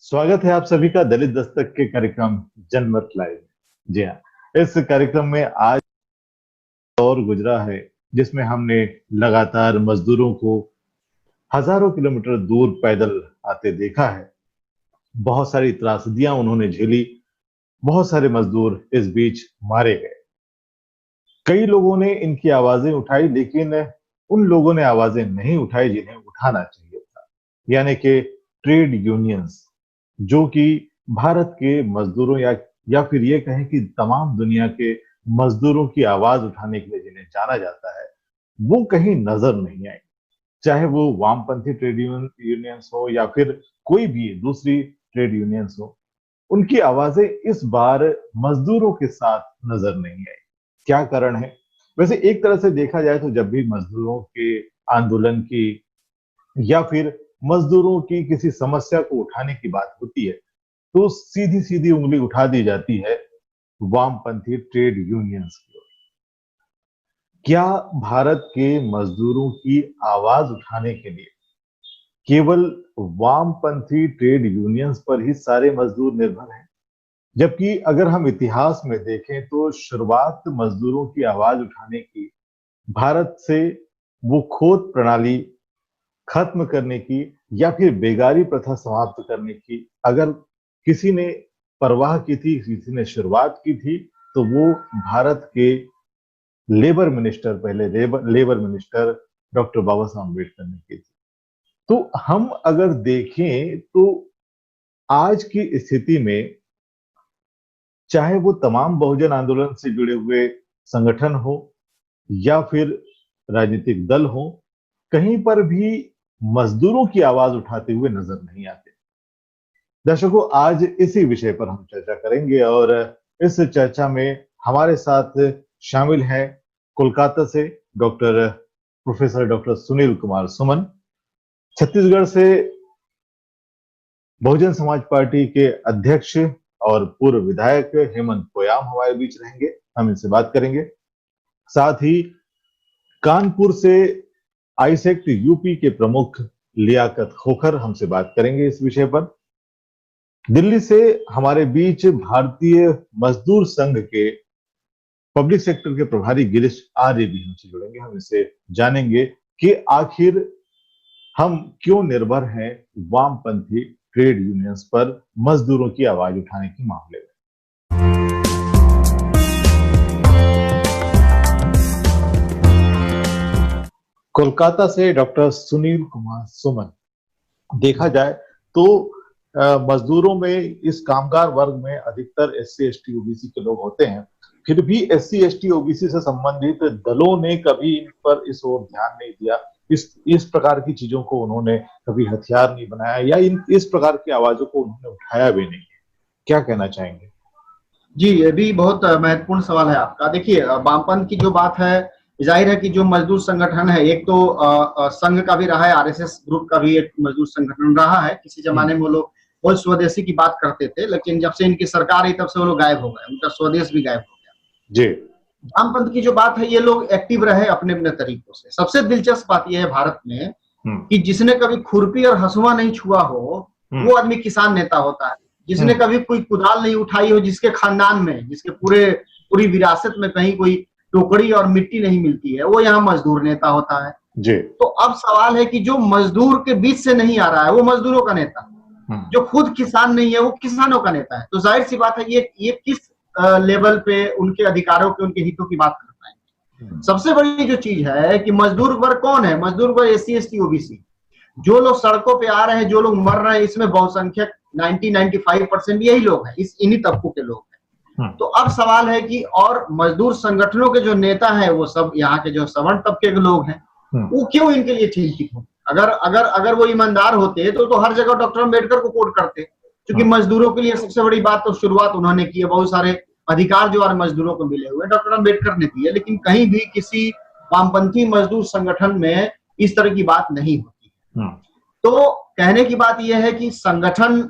स्वागत है आप सभी का दलित दस्तक के कार्यक्रम जनमत लाइव। जी हाँ, इस कार्यक्रम में आज दौर गुजरा है जिसमें हमने लगातार मजदूरों को हजारों किलोमीटर दूर पैदल आते देखा है। बहुत सारी त्रासदियां उन्होंने झेली, बहुत सारे मजदूर इस बीच मारे गए। कई लोगों ने इनकी आवाजें उठाई, लेकिन उन लोगों ने आवाजें नहीं उठाई जिन्हें उठाना चाहिए था, यानी कि ट्रेड यूनियंस, जो कि भारत के मजदूरों या फिर ये कहें कि तमाम दुनिया के मजदूरों की आवाज उठाने के लिए जिन्हें जाना जाता है, वो कहीं नजर नहीं आई। चाहे वो वामपंथी ट्रेड यूनियंस हो या फिर कोई भी दूसरी ट्रेड यूनियंस हो, उनकी आवाजें इस बार मजदूरों के साथ नजर नहीं आई। क्या कारण है? वैसे एक तरह से देखा जाए तो जब भी मजदूरों के आंदोलन की या फिर मजदूरों की किसी समस्या को उठाने की बात होती है, तो सीधी सीधी उंगली उठा दी जाती है वामपंथी ट्रेड यूनियंस की ओर। क्या भारत के मजदूरों की आवाज उठाने के लिए केवल वामपंथी ट्रेड यूनियंस पर ही सारे मजदूर निर्भर हैं? जबकि अगर हम इतिहास में देखें तो शुरुआत मजदूरों की आवाज उठाने की भारत से वो खोद प्रणाली खत्म करने की या फिर बेगारी प्रथा समाप्त करने की अगर किसी ने परवाह की थी, किसी ने शुरुआत की थी, तो वो भारत के लेबर मिनिस्टर, पहले लेबर मिनिस्टर डॉक्टर बाबा साहब अम्बेडकर ने की थी। तो हम अगर देखें तो आज की स्थिति में चाहे वो तमाम बहुजन आंदोलन से जुड़े हुए संगठन हो या फिर राजनीतिक दल हो, कहीं पर भी मजदूरों की आवाज उठाते हुए नजर नहीं आते। दर्शकों, आज इसी विषय पर हम चर्चा करेंगे और इस चर्चा में हमारे साथ शामिल हैं कोलकाता से प्रोफेसर डॉक्टर सुनील कुमार सुमन, छत्तीसगढ़ से बहुजन समाज पार्टी के अध्यक्ष और पूर्व विधायक हेमंत पोयाम हमारे बीच रहेंगे, हम इनसे बात करेंगे। साथ ही कानपुर से आईसेक्ट यूपी के प्रमुख लियाकत खोखर हमसे बात करेंगे इस विषय पर। दिल्ली से हमारे बीच भारतीय मजदूर संघ के पब्लिक सेक्टर के प्रभारी गिरीश आर्य भी हमसे जुड़ेंगे, हम इससे जानेंगे कि आखिर हम क्यों निर्भर हैं वामपंथी ट्रेड यूनियंस पर मजदूरों की आवाज उठाने के मामले में। कोलकाता से डॉक्टर सुनील कुमार सुमन, देखा जाए तो मजदूरों में, इस कामगार वर्ग में अधिकतर एससी एसटी ओबीसी के लोग होते हैं, फिर भी एससी एसटी ओबीसी से संबंधित दलों ने कभी इन पर इस ओर ध्यान नहीं दिया। इस प्रकार की चीजों को उन्होंने कभी हथियार नहीं बनाया या इस प्रकार की आवाजों को उन्होंने उठाया भी नहीं। क्या कहना चाहेंगे? जी, ये भी बहुत महत्वपूर्ण सवाल है आपका। देखिए, वामपंथ की जो बात है, जाहिर है कि जो मजदूर संगठन है, एक तो संघ का भी रहा है, आरएसएस ग्रुप का भी एक मजदूर संगठन रहा है। किसी जमाने में वो लोग बहुत स्वदेशी की बात करते थे, लेकिन जब से इनकी सरकार आई तब से वो लोग गायब हो गए, उनका स्वदेश भी गायब हो गया। जी, वामपंथ की जो बात है, ये लोग एक्टिव रहे अपने अपने तरीकों से। सबसे दिलचस्प बात यह है भारत में कि जिसने कभी खुरपी और हसुआ नहीं छुआ हो, वो आदमी किसान नेता होता है। जिसने कभी कोई कुदाल नहीं उठाई हो, जिसके खानदान में, जिसके पूरी विरासत में कहीं कोई टोकरी और मिट्टी नहीं मिलती है, वो यहाँ मजदूर नेता होता है। जी। तो अब सवाल है कि जो मजदूर के बीच से नहीं आ रहा है, वो मजदूरों का नेता, जो खुद किसान नहीं है, वो किसानों का नेता है। तो जाहिर सी बात है, ये किस लेवल पे उनके अधिकारों के, उनके हितों की बात कर पाएंगे। सबसे बड़ी जो चीज है कि मजदूर वर्ग कौन है? मजदूर वर्ग एससी एसटी ओबीसी। जो लोग सड़कों पे आ रहे हैं, जो लोग मर रहे हैं, इसमें बहुसंख्यक 90-95% यही लोग हैं, इन्हीं तबकों के लोग हैं। तो अब सवाल है कि और मजदूर संगठनों के जो नेता हैं, वो सब यहाँ के जो सवर्ण तबके के लोग हैं, वो क्यों इनके लिए चिंतित हो? अगर वो ईमानदार होते तो हर जगह डॉक्टर अम्बेडकर को कोट करते, क्योंकि मजदूरों के लिए सबसे बड़ी बात तो शुरुआत उन्होंने की है। बहुत सारे अधिकार जो आज मजदूरों को मिले हुए डॉक्टर अम्बेडकर ने दिए, लेकिन कहीं भी किसी वामपंथी मजदूर संगठन में इस तरह की बात नहीं होती है। तो कहने की बात यह है कि संगठन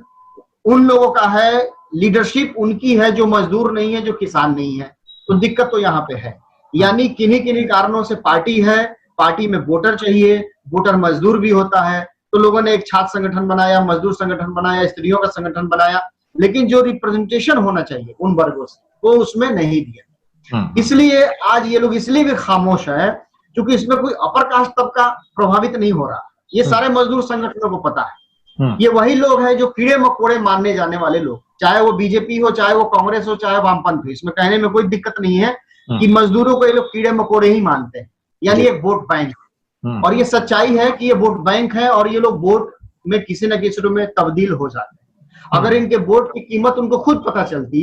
उन लोगों का है, लीडरशिप उनकी है जो मजदूर नहीं है, जो किसान नहीं है। तो दिक्कत तो यहाँ पे है, यानी किन्हीं किन्हीं कारणों से पार्टी है, पार्टी में वोटर चाहिए, वोटर मजदूर भी होता है, तो लोगों ने एक छात्र संगठन बनाया, मजदूर संगठन बनाया, स्त्रियों का संगठन बनाया, लेकिन जो रिप्रेजेंटेशन होना चाहिए उन वर्गों से वो उसमें नहीं दिया। इसलिए आज ये लोग इसलिए भी खामोश है क्योंकि इसमें कोई अपर कास्ट तबका प्रभावित नहीं हो रहा। ये सारे मजदूर संगठनों को पता है, ये वही लोग हैं जो कीड़े मकोड़े मानने जाने वाले लोग, चाहे वो बीजेपी हो, चाहे वो कांग्रेस हो, चाहे वामपंथ हो। इसमें कहने में कोई दिक्कत नहीं है कि मजदूरों को ये लोग कीड़े मकोड़े ही मानते हैं, यानी एक वोट बैंक है। और ये सच्चाई है कि ये वोट बैंक है और ये लोग वोट में किसी न किसी रूप में तब्दील हो जाते हैं। अगर इनके वोट की कीमत उनको खुद पता चलती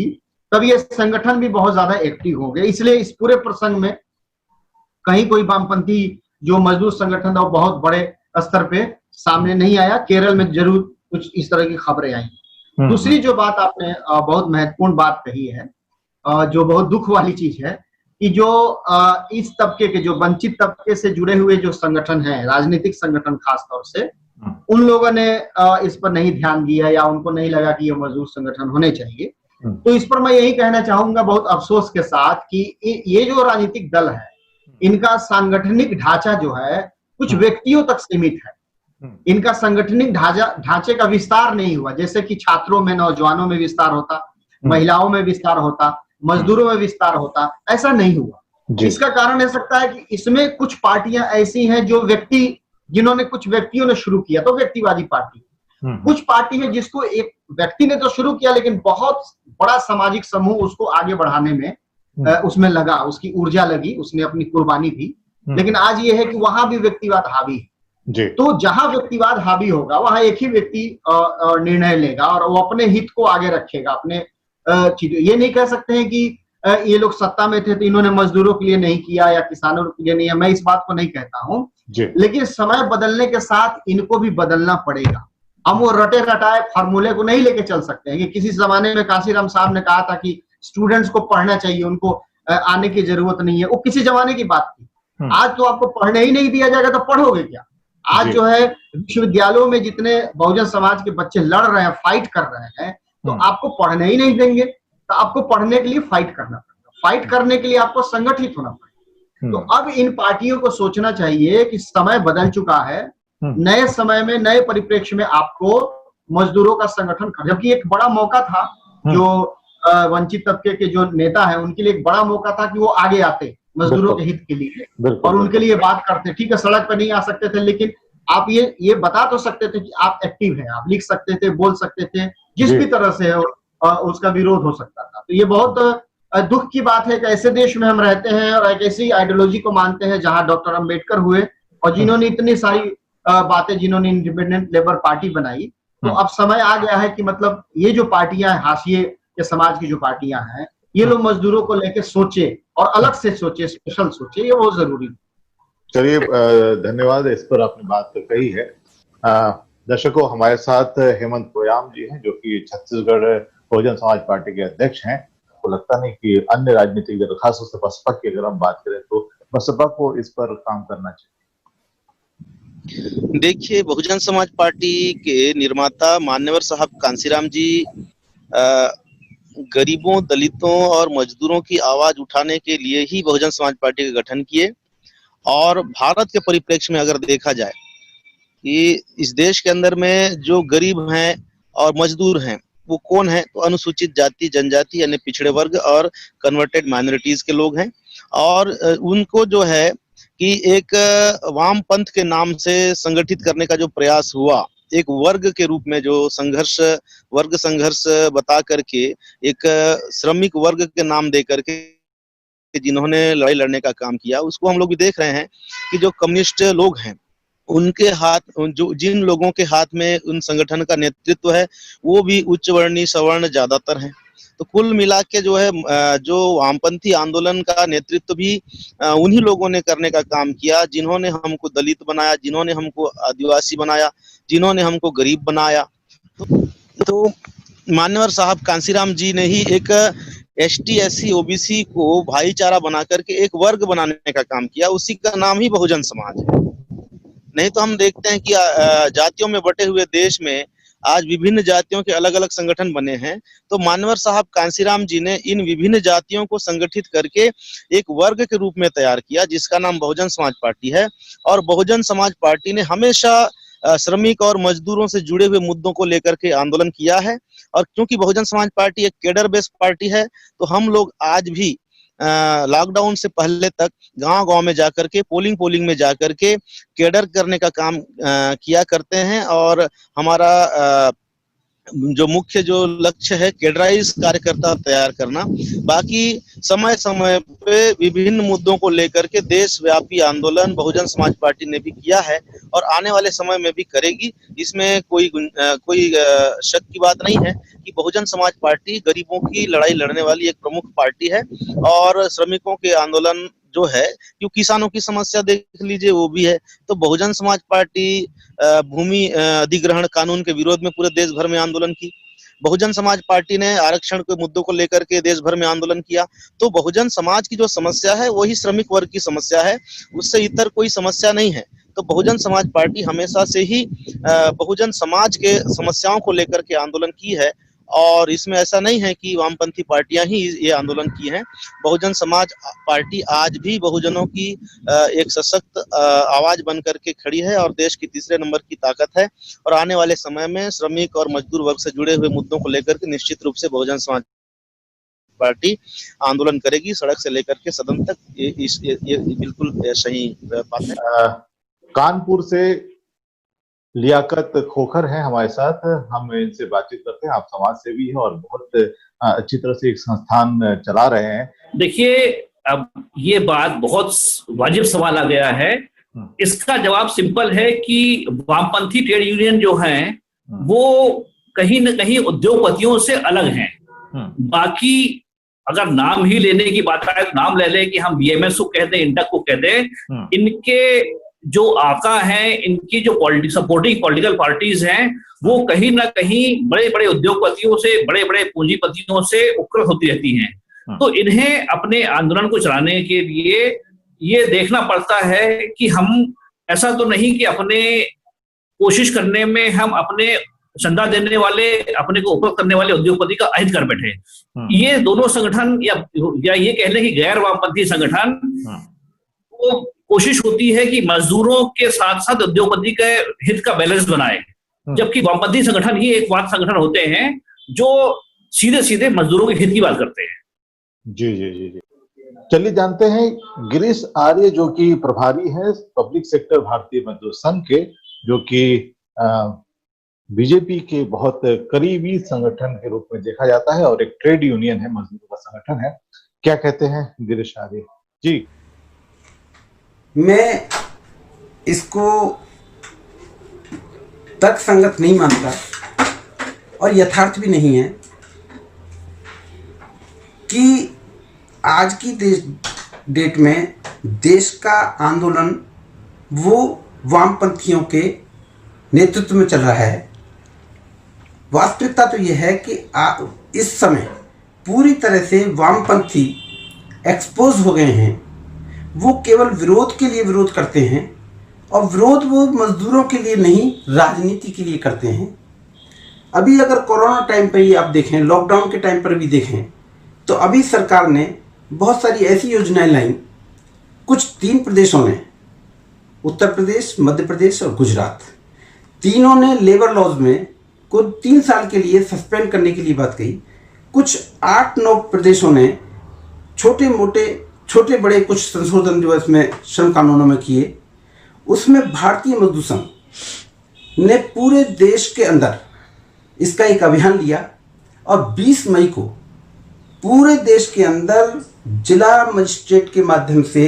तब ये संगठन भी बहुत ज्यादा एक्टिव हो गए। इसलिए इस पूरे प्रसंग में कहीं कोई वामपंथी जो मजदूर संगठन था वो बहुत बड़े स्तर पे सामने नहीं आया। केरल में जरूर कुछ इस तरह की खबरें आई। दूसरी जो बात आपने बहुत महत्वपूर्ण बात कही है, जो बहुत दुख वाली चीज है कि जो इस तबके के, जो वंचित तबके से जुड़े हुए जो संगठन हैं, राजनीतिक संगठन खास तौर से, उन लोगों ने इस पर नहीं ध्यान दिया या उनको नहीं लगा कि ये मजदूर संगठन होने चाहिए। तो इस पर मैं यही कहना चाहूंगा बहुत अफसोस के साथ कि ये जो राजनीतिक दल है इनका सांगठनिक ढांचा जो है कुछ व्यक्तियों तक सीमित है। इनका सांगठनिक ढांचे का विस्तार नहीं हुआ, जैसे कि छात्रों में, नौजवानों में विस्तार होता, महिलाओं में विस्तार होता, मजदूरों में विस्तार होता, ऐसा नहीं हुआ। इसका कारण हो सकता है कि इसमें कुछ पार्टियां ऐसी हैं जो जिन्होंने कुछ व्यक्तियों ने शुरू किया, तो व्यक्तिवादी पार्टी। कुछ पार्टी है जिसको एक व्यक्ति ने तो शुरू किया लेकिन बहुत बड़ा सामाजिक समूह उसको आगे बढ़ाने में उसमें लगा, उसकी ऊर्जा लगी, उसने अपनी कुर्बानी दी। लेकिन आज ये है कि वहां भी व्यक्तिवाद हावी है। तो जहां व्यक्तिवाद हावी होगा वहां एक ही व्यक्ति निर्णय लेगा और वो अपने हित को आगे रखेगा, अपने चीजों। ये नहीं कह सकते हैं कि ये लोग सत्ता में थे तो इन्होंने मजदूरों के लिए नहीं किया या किसानों के लिए नहीं है, मैं इस बात को नहीं कहता हूं। लेकिन समय बदलने के साथ इनको भी बदलना पड़ेगा। हम वो रटे रटाए फार्मूले को नहीं लेके चल सकते हैं कि किसी जमाने में काशीराम साहब ने कहा था कि स्टूडेंट्स को पढ़ना चाहिए, उनको आने की जरूरत नहीं है। वो किसी जमाने की बात थी। आज तो आपको पढ़ने ही नहीं दिया जाएगा तो पढ़ोगे क्या? आज जो है विश्वविद्यालयों में जितने बहुजन समाज के बच्चे लड़ रहे हैं, फाइट कर रहे हैं, तो आपको पढ़ने ही नहीं देंगे तो आपको पढ़ने के लिए फाइट करना पड़ेगा। फाइट करने के लिए आपको संगठित होना पड़ेगा। तो अब इन पार्टियों को सोचना चाहिए कि समय बदल चुका है, नए समय में, नए परिप्रेक्ष्य में आपको मजदूरों का संगठन कर, जबकि एक बड़ा मौका था जो वंचित तबके के जो नेता है उनके लिए एक बड़ा मौका था कि वो आगे आते मजदूरों के हित के लिए और उनके लिए बात करते। ठीक है, सड़क पर नहीं आ सकते थे लेकिन आप ये बता तो सकते थे कि आप एक्टिव हैं, आप लिख सकते थे, बोल सकते थे, जिस भी तरह से उसका विरोध हो सकता था। तो ये बहुत दुख की बात है कि ऐसे देश में हम रहते हैं और एक ऐसी आइडियोलॉजी को मानते हैं जहां डॉक्टर अम्बेडकर हुए और जिन्होंने इतनी सारी बातें, जिन्होंने इंडिपेंडेंट लेबर पार्टी बनाई। तो अब समय आ गया है कि मतलब ये जो पार्टियां हैं, हाशिए के समाज की जो पार्टियां हैं, ये लोग मजदूरों को लेकर सोचे और अलग से सोचे, स्पेशल सोचे, ये बहुत जरूरी है। चलिए, धन्यवाद, इस पर आपने बात तो कही है। दर्शकों, हमारे साथ हेमंत पोयाम जी हैं जो कि छत्तीसगढ़ बहुजन समाज पार्टी के अध्यक्ष हैं। तो लगता नहीं कि अन्य राजनीतिक दल, खासतौर से बसपा की अगर हम बात करें तो बसपा को इस पर काम करना चाहिए। देखिए, बहुजन समाज पार्टी के निर्माता मान्यवर साहब कांसीराम जी गरीबों, दलितों और मजदूरों की आवाज उठाने के लिए ही बहुजन समाज पार्टी का गठन किए। और भारत के परिप्रेक्ष्य में अगर देखा जाए कि इस देश के अंदर में जो गरीब हैं और मजदूर हैं वो कौन है, तो अनुसूचित जाति, जनजाति यानी पिछड़े वर्ग और कन्वर्टेड माइनॉरिटीज के लोग हैं। और उनको जो है कि एक वामपंथ के नाम से संगठित करने का जो प्रयास हुआ, एक वर्ग के रूप में जो वर्ग संघर्ष बता करके एक श्रमिक वर्ग के नाम दे करके जिन्होंने लड़ाई लड़ने का काम किया, उसको हम लोग भी देख रहे हैं कि जो कम्युनिस्ट लोग हैं उनके हाथ, जो जिन लोगों के हाथ में उन संगठन का नेतृत्व है वो भी उच्च वर्णीय सवर्ण ज्यादातर हैं। तो कुल मिला के जो है जो वामपंथी आंदोलन का नेतृत्व भी उन्हीं लोगों ने करने का काम किया जिन्होंने हमको दलित बनाया, जिन्होंने हमको आदिवासी बनाया, जिन्होंने हमको गरीब बनाया। तो मान्यवर साहब कांसीराम जी ने ही एक ST SC OBC को भाईचारा बना करके एक वर्ग बनाने का काम किया, उसी का नाम ही बहुजन समाज है। नहीं तो हम देखते हैं कि जातियों में बटे हुए देश में आज विभिन्न जातियों के अलग अलग संगठन बने हैं। तो मान्यवर साहब कांसीराम जी ने इन विभिन्न जातियों को संगठित करके एक वर्ग के रूप में तैयार किया जिसका नाम बहुजन समाज पार्टी है। और बहुजन समाज पार्टी ने हमेशा श्रमिक और मजदूरों से जुड़े हुए मुद्दों को लेकर के आंदोलन किया है। और क्योंकि बहुजन समाज पार्टी एक कैडर बेस्ड पार्टी है, तो हम लोग आज भी लॉकडाउन से पहले तक गांव-गांव में जाकर के पोलिंग में जाकर के कैडर करने का काम किया करते हैं। और हमारा जो मुख्य जो लक्ष्य है कैडराइज कार्यकर्ता तैयार करना। बाकी समय समय पे विभिन्न मुद्दों को लेकर के देशव्यापी आंदोलन बहुजन समाज पार्टी ने भी किया है और आने वाले समय में भी करेगी। इसमें कोई शक की बात नहीं है कि बहुजन समाज पार्टी गरीबों की लड़ाई लड़ने वाली एक प्रमुख पार्टी है। और श्रमिकों के आंदोलन जो है, क्यों किसानों की समस्या देख लीजिए वो भी है, तो बहुजन समाज पार्टी भूमि अधिग्रहण कानून के विरोध में पूरे देश भर में आंदोलन की। बहुजन समाज पार्टी ने आरक्षण के मुद्दों को लेकर के देश भर में आंदोलन किया। तो बहुजन समाज की जो समस्या है वही श्रमिक वर्ग की समस्या है, उससे इतर कोई समस्या नहीं है। तो बहुजन समाज पार्टी हमेशा से ही बहुजन समाज के समस्याओं को लेकर के आंदोलन की है। और इसमें ऐसा नहीं है कि वामपंथी पार्टियां ही ये आंदोलन की हैं। बहुजन समाज पार्टी आज भी बहुजनों की एक सशक्त आवाज बन करके खड़ी है और देश की तीसरे नंबर की ताकत है। और आने वाले समय में श्रमिक और मजदूर वर्ग से जुड़े हुए मुद्दों को लेकर के निश्चित रूप से बहुजन समाज पार्टी आंदोलन करेगी, सड़क से लेकर के सदन तक। ये बिल्कुल सही बात है। कानपुर से लियाकत खोखर हैं हमारे साथ, हम इनसे बातचीत करते हैं। आप समाज सेवी हैं और बहुत अच्छी तरह से एक संस्थान चला रहे हैं। देखिए, अब ये बात बहुत वाजिब सवाल आ गया है। इसका जवाब सिंपल है कि वामपंथी ट्रेड यूनियन जो हैं वो कहीं न कहीं उद्योगपतियों से अलग हैं। बाकी अगर नाम ही लेने की बात आए तो नाम ले लें कि हम बीएमएस को कह दें, इंटक को कह दें, इनके जो आका हैं, इनकी जो सपोर्टिंग पॉलिटिकल पार्टीज हैं, वो कहीं ना कहीं बड़े बड़े उद्योगपतियों से, बड़े बड़े पूंजीपतियों से उपकृत होती रहती हैं। तो इन्हें अपने आंदोलन को चलाने के लिए ये देखना पड़ता है कि हम ऐसा तो नहीं कि अपने कोशिश करने में हम अपने चंदा देने वाले, अपने को उपकृत करने वाले उद्योगपति का अहित कर बैठे। ये दोनों संगठन या ये कह लें कि गैर वामपंथी संगठन वो कोशिश होती है कि मजदूरों के साथ साथ उद्योगपति के हित का बैलेंस बनाए, जबकि वामपंथी संगठन ही एक वाद संगठन होते हैं जो सीधे सीधे मजदूरों के हित की बात करते हैं। जी जी जी जी। चलिए जानते हैं गिरीश आर्य जो कि प्रभारी हैं पब्लिक सेक्टर भारतीय मजदूर संघ के, जो कि बीजेपी के बहुत करीबी संगठन के रूप में देखा जाता है और एक ट्रेड यूनियन है, मजदूरों का संगठन है। क्या कहते हैं गिरीश आर्य जी? मैं इसको तर्कसंगत नहीं मानता और यथार्थ भी नहीं है कि आज की डेट में देश का आंदोलन वो वामपंथियों के नेतृत्व में चल रहा है। वास्तविकता तो यह है कि इस समय पूरी तरह से वामपंथी एक्सपोज हो गए हैं। वो केवल विरोध के लिए विरोध करते हैं और विरोध वो मजदूरों के लिए नहीं, राजनीति के लिए करते हैं। अभी अगर कोरोना टाइम पर ही आप देखें, लॉकडाउन के टाइम पर भी देखें, तो अभी सरकार ने बहुत सारी ऐसी योजनाएं लाई। कुछ 3 प्रदेशों ने, उत्तर प्रदेश, मध्य प्रदेश और गुजरात, तीनों ने लेबर लॉज में को 3 साल के लिए सस्पेंड करने के लिए बात कही। कुछ 8-9 प्रदेशों ने छोटे बड़े कुछ संशोधन जो इसमें श्रम कानूनों में किए। उसमें भारतीय मजदूर संघ ने पूरे देश के अंदर इसका एक अभियान लिया और 20 मई को पूरे देश के अंदर जिला मजिस्ट्रेट के माध्यम से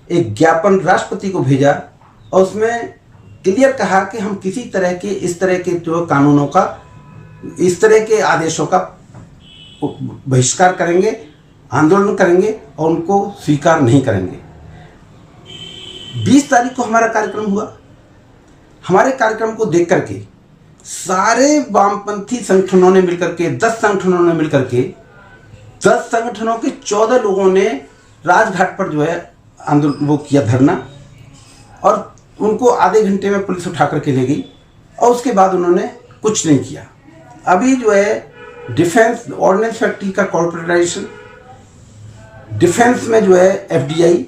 एक ज्ञापन राष्ट्रपति को भेजा और उसमें क्लियर कहा कि हम किसी तरह के इस तरह के जो कानूनों का, इस तरह के आदेशों का बहिष्कार करेंगे, आंदोलन करेंगे और उनको स्वीकार नहीं करेंगे। 20 तारीख को हमारा कार्यक्रम हुआ। हमारे कार्यक्रम को देख करके सारे वामपंथी संगठनों ने मिलकर के 10 संगठनों ने मिलकर के 10 संगठनों के 14 लोगों ने राजघाट पर जो है आंदोलन वो किया, धरना, और उनको आधे घंटे में पुलिस उठा करके ले गई और उसके बाद उन्होंने कुछ नहीं किया। अभी जो है डिफेंस ऑर्डिनेंस फैक्ट्री का कॉर्पोरेटाइजेशन, डिफेंस में जो है एफडीआई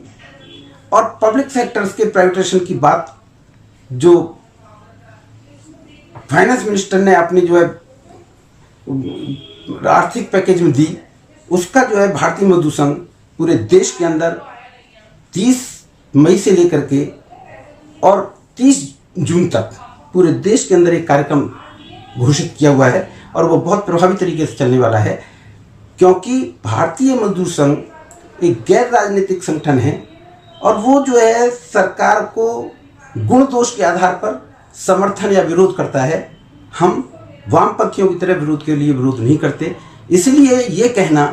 और पब्लिक सेक्टर्स के प्राइवेटाइजेशन की बात जो फाइनेंस मिनिस्टर ने अपनी जो है आर्थिक पैकेज में दी, उसका जो है भारतीय मजदूर संघ पूरे देश के अंदर 30 मई से लेकर के और 30 जून तक पूरे देश के अंदर एक कार्यक्रम घोषित किया हुआ है और वो बहुत प्रभावी तरीके से चलने वाला है, क्योंकि भारतीय मजदूर संघ एक गैर राजनीतिक संगठन है और वो जो है सरकार को गुण दोष के आधार पर समर्थन या विरोध करता है। हम वामपंथियों की तरह विरोध के लिए विरोध नहीं करते। इसलिए ये कहना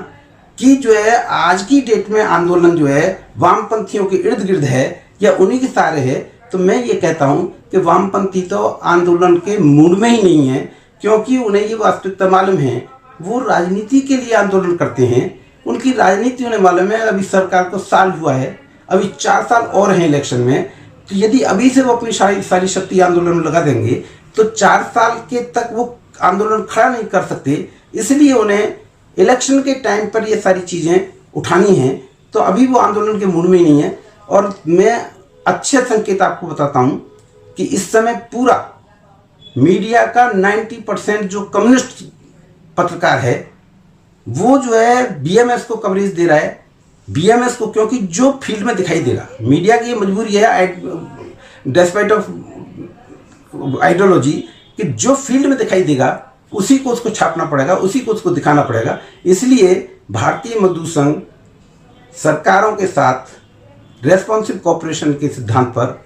कि जो है आज की डेट में आंदोलन जो है वामपंथियों के इर्द गिर्द है या उन्हीं के सहारे है, तो मैं ये कहता हूँ कि वामपंथी तो आंदोलन के मूड में ही नहीं है, क्योंकि उन्हें ये वास्तविकता मालूम है, वो राजनीति के लिए आंदोलन करते हैं। उनकी राजनीति उन्हें मालूम है। अभी सरकार को साल हुआ है, अभी 4 साल और हैं इलेक्शन में, तो यदि अभी से वो अपनी सारी शक्ति आंदोलन में लगा देंगे तो 4 साल के तक वो आंदोलन खड़ा नहीं कर सकते। इसलिए उन्हें इलेक्शन के टाइम पर ये सारी चीज़ें उठानी हैं, तो अभी वो आंदोलन के मूड में ही नहीं है। और मैं अच्छे संकेत आपको बताता हूँ कि इस समय पूरा मीडिया का 90% जो कम्युनिस्ट पत्रकार है वो जो है बीएमएस को कवरेज दे रहा है। बीएमएस को, क्योंकि जो फील्ड में दिखाई देगा, मीडिया की ये मजबूरी है डेस्पाइट ऑफ आइडियोलॉजी, कि जो फील्ड में दिखाई देगा उसी को उसको छापना पड़ेगा, उसी को उसको दिखाना पड़ेगा। इसलिए भारतीय मजदूर संघ सरकारों के साथ रेस्पॉन्सिव कोऑपरेशन के सिद्धांत पर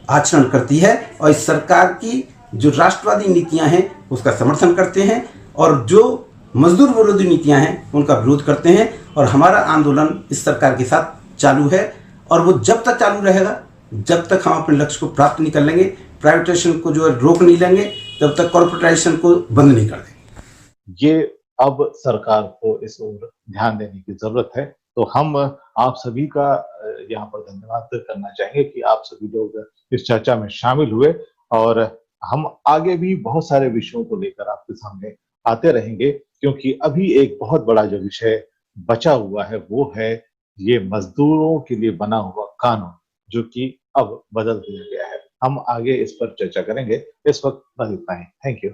आचरण करती है और इस सरकार की जो राष्ट्रवादी नीतियां हैं उसका समर्थन करते हैं और जो मजदूर विरोधी नीतियां हैं उनका विरोध करते हैं। और हमारा आंदोलन इस सरकार के साथ चालू है और वो जब तक चालू रहेगा जब तक हम अपने लक्ष्य को प्राप्त नहीं कर लेंगे, प्राइवेटाइजेशन को जो है रोक नहीं लेंगे, तब तक कॉर्पोरेटाइजेशन को बंद नहीं कर देंगे। ये अब सरकार को इस ओर ध्यान देने की जरूरत है। तो हम आप सभी का यहाँ पर धन्यवाद करना चाहेंगे कि आप सभी लोग इस चर्चा में शामिल हुए और हम आगे भी बहुत सारे विषयों को लेकर आपके सामने आते रहेंगे, क्योंकि अभी एक बहुत बड़ा जो विषय बचा हुआ है वो है ये मजदूरों के लिए बना हुआ कानून, जो कि अब बदल दिया गया है। हम आगे इस पर चर्चा करेंगे। इस वक्त बस इतना ही। Thank you.